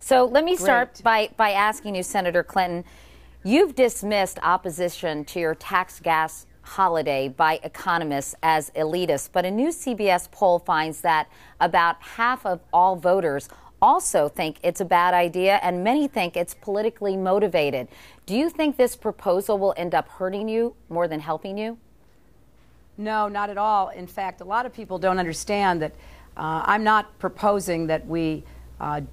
So let me start by asking you, Senator Clinton, you've dismissed opposition to your tax gas holiday by economists as elitist, but a new CBS poll finds that about half of all voters also think it's a bad idea, and many think it's politically motivated. Do you think this proposal will end up hurting you more than helping you? No, not at all. In fact, a lot of people don't understand that I'm not proposing that we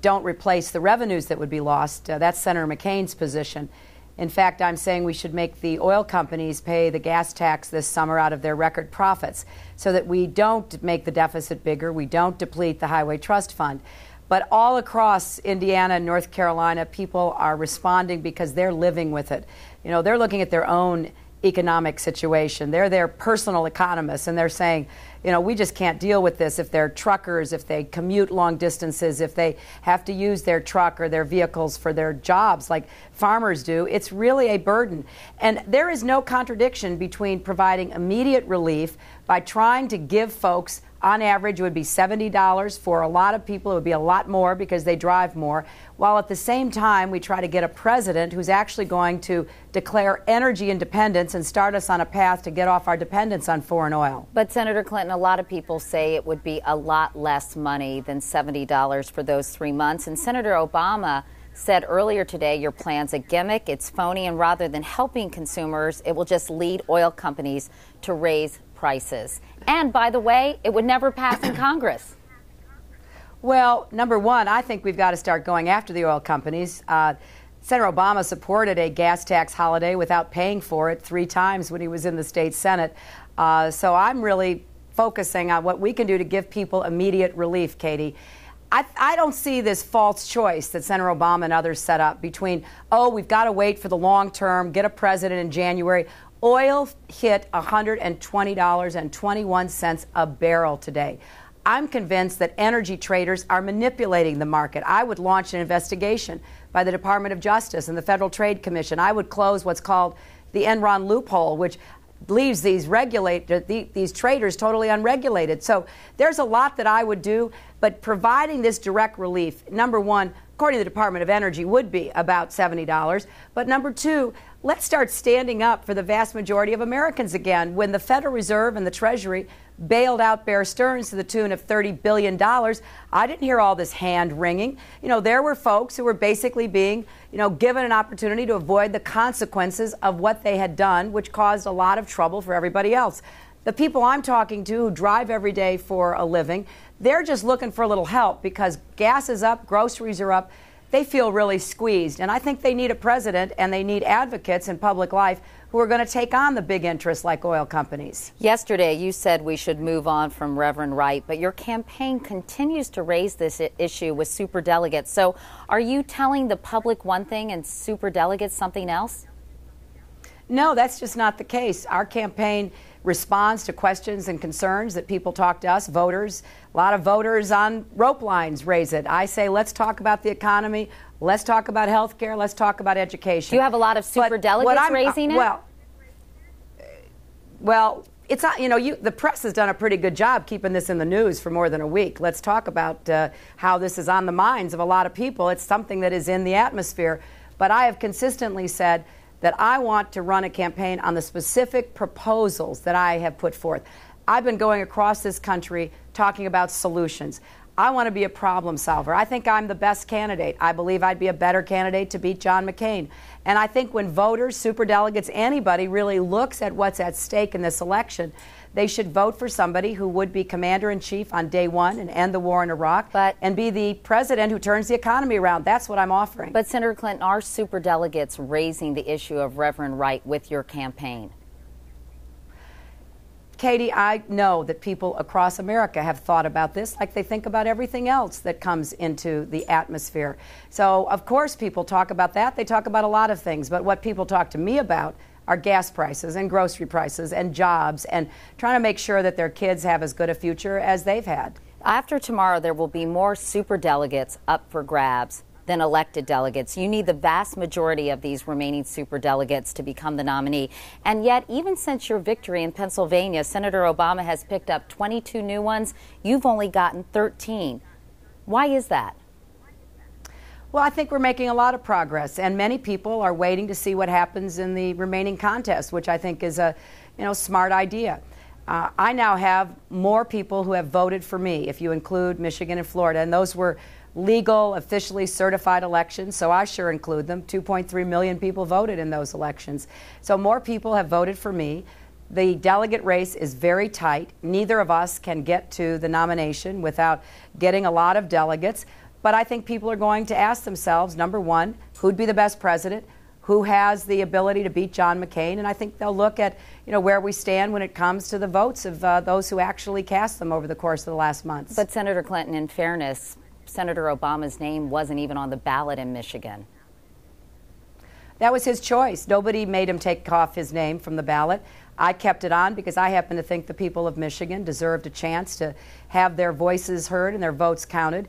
don't replace the revenues that would be lost. That's Senator McCain's position. In fact, I'm saying we should make the oil companies pay the gas tax this summer out of their record profits so that we don't make the deficit bigger, we don't deplete the Highway Trust Fund. But all across Indiana and North Carolina, people are responding because they're living with it. You know, they're looking at their own economic situation. They're their personal economists, and they're saying, you know, we just can't deal with this if they're truckers, if they commute long distances, if they have to use their truck or their vehicles for their jobs like farmers do. It's really a burden. And there is no contradiction between providing immediate relief by trying to give folks, on average, it would be $70. For a lot of people, it would be a lot more because they drive more, while at the same time we try to get a president who's actually going to declare energy independence and start us on a path to get off our dependence on foreign oil. But Senator Clinton, a lot of people say it would be a lot less money than $70 for those 3 months. And Senator Obama said earlier today your plan's a gimmick, it's phony, and rather than helping consumers, it will just lead oil companies to raise prices. And by the way, it would never pass in Congress. Well, number one, I think we've got to start going after the oil companies. Senator Obama supported a gas tax holiday without paying for it 3 times when he was in the state Senate. So I'm really focusing on what we can do to give people immediate relief, Katie. I don't see this false choice that Senator Obama and others set up between, oh, we've got to wait for the long term, get a president in January. Oil hit $120.21 a barrel today. I'm convinced that energy traders are manipulating the market. I would launch an investigation by the Department of Justice and the Federal Trade Commission. I would close what's called the Enron loophole, which leaves these traders totally unregulated. So there's a lot that I would do, but providing this direct relief, number one, according to the Department of Energy, would be about $70. But number two, let's start standing up for the vast majority of Americans again. When the Federal Reserve and the Treasury bailed out Bear Stearns to the tune of $30 billion, I didn't hear all this hand wringing. You know, there were folks who were basically being, given an opportunity to avoid the consequences of what they had done, which caused a lot of trouble for everybody else. The people I'm talking to who drive every day for a living, they're just looking for a little help because gas is up, groceries are up. They feel really squeezed. And I think they need a president and they need advocates in public life who are going to take on the big interests like oil companies. Yesterday, you said we should move on from Reverend Wright, but your campaign continues to raise this issue with superdelegates. So are you telling the public one thing and superdelegates something else? No, that's just not the case. Our campaign responds to questions and concerns that people talk to us, voters. A lot of voters on rope lines raise it. I say, let's taltalk about the economy. Let's talk about health care. Let's talk about education. Do you have a lot of superdelegates raising it? Well, it's not, the press has done a pretty good job keeping this in the news for more than a week. Let's talk about how this is on the minds of a lot of people. It's something that is in the atmosphere. But I have consistently said that I want to run a campaign on the specific proposals that I have put forth. I've been going across this country talking about solutions. I want to be a problem solver. I think I'm the best candidate. I believe I'd be a better candidate to beat John McCain. And I think when voters, superdelegates, anybody really looks at what's at stake in this election, they should vote for somebody who would be commander-in-chief on day one and end the war in Iraq and be the president who turns the economy around. That's what I'm offering. But Senator Clinton, are superdelegates raising the issue of Reverend Wright with your campaign? Katie, I know that people across America have thought about this like they think about everything else that comes into the atmosphere. So, of course, people talk about that. They talk about a lot of things. But what people talk to me about are gas prices and grocery prices and jobs and trying to make sure that their kids have as good a future as they've had. After tomorrow, there will be more superdelegates up for grabs than elected delegates. You need the vast majority of these remaining superdelegates to become the nominee. And yet, even since your victory in Pennsylvania, Senator Obama has picked up 22 new ones. You've only gotten 13. Why is that? Well, I think we're making a lot of progress, and many people are waiting to see what happens in the remaining contests, which I think is a smart idea. I now have more people who have voted for me, if you include Michigan and Florida, and those were legal, officially certified elections, so I sure include them. 2.3 million people voted in those elections. So more people have voted for me. The delegate race is very tight. Neither of us can get to the nomination without getting a lot of delegates. But I think people are going to ask themselves, number one, who'd be the best president? Who has the ability to beat John McCain? And I think they'll look at where we stand when it comes to the votes of those who actually cast them over the course of the last months. But Senator Clinton, in fairness, Senator Obama's name wasn't even on the ballot in Michigan. That was his choice. Nobody made him take off his name from the ballot. I kept it on because I happen to think the people of Michigan deserved a chance to have their voices heard and their votes counted.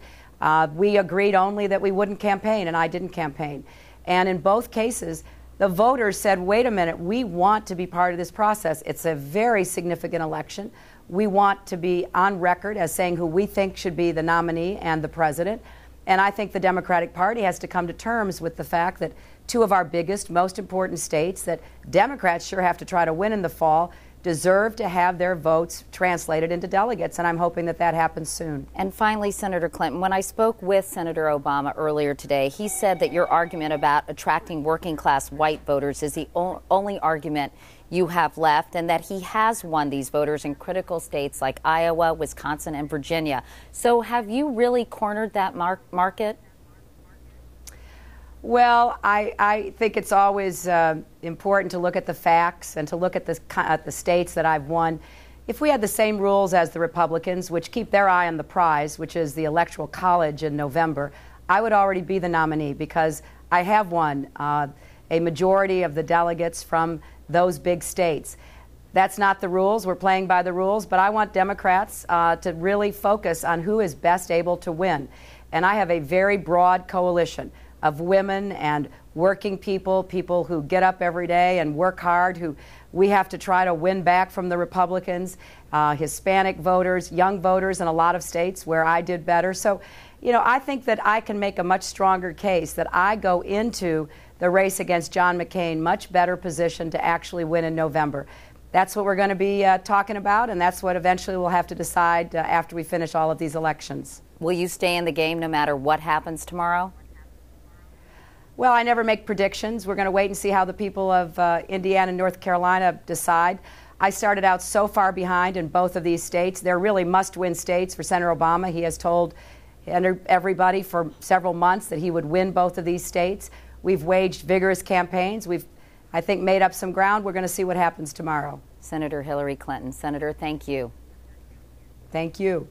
We agreed only that we wouldn't campaign, and I didn't campaign. And in both cases, the voters said, wait a minute, we want to be part of this process. It's a very significant election. We want to be on record as saying who we think should be the nominee and the president. And I think the Democratic Party has to come to terms with the fact that two of our biggest, most important states that Democrats sure have to try to win in the fall deserve to have their votes translated into delegates, and I'm hoping that that happens soon. And finally, Senator Clinton, when I spoke with Senator Obama earlier today, he said that your argument about attracting working-class white voters is the only argument you have left, and that he has won these voters in critical states like Iowa, Wisconsin, and Virginia. So have you really cornered that market? Well, I think it's always important to look at the facts and to look at the states that I've won. If we had the same rules as the Republicans, which keep their eye on the prize, which is the Electoral College in November, I would already be the nominee because I have won a majority of the delegates from those big states. That's not the rules. We're playing by the rules, but I want Democrats to really focus on who is best able to win. And I have a very broad coalition of women and working people, people who get up every day and work hard, who we have to try to win back from the Republicans, Hispanic voters, young voters in a lot of states where I did better. So, I think that I can make a much stronger case that I go into the race against John McCain much better positioned to actually win in November. That's what we're going to be talking about, and that's what eventually we'll have to decide after we finish all of these elections. Will you stay in the game no matter what happens tomorrow? Well, I never make predictions. We're going to wait and see how the people of Indiana and North Carolina decide. I started out so far behind in both of these states. They're really must-win states for Senator Obama. He has told everybody for several months that he would win both of these states. We've waged vigorous campaigns. We've, I think, made up some ground. We're going to see what happens tomorrow. Senator Hillary Clinton. Senator, thank you. Thank you.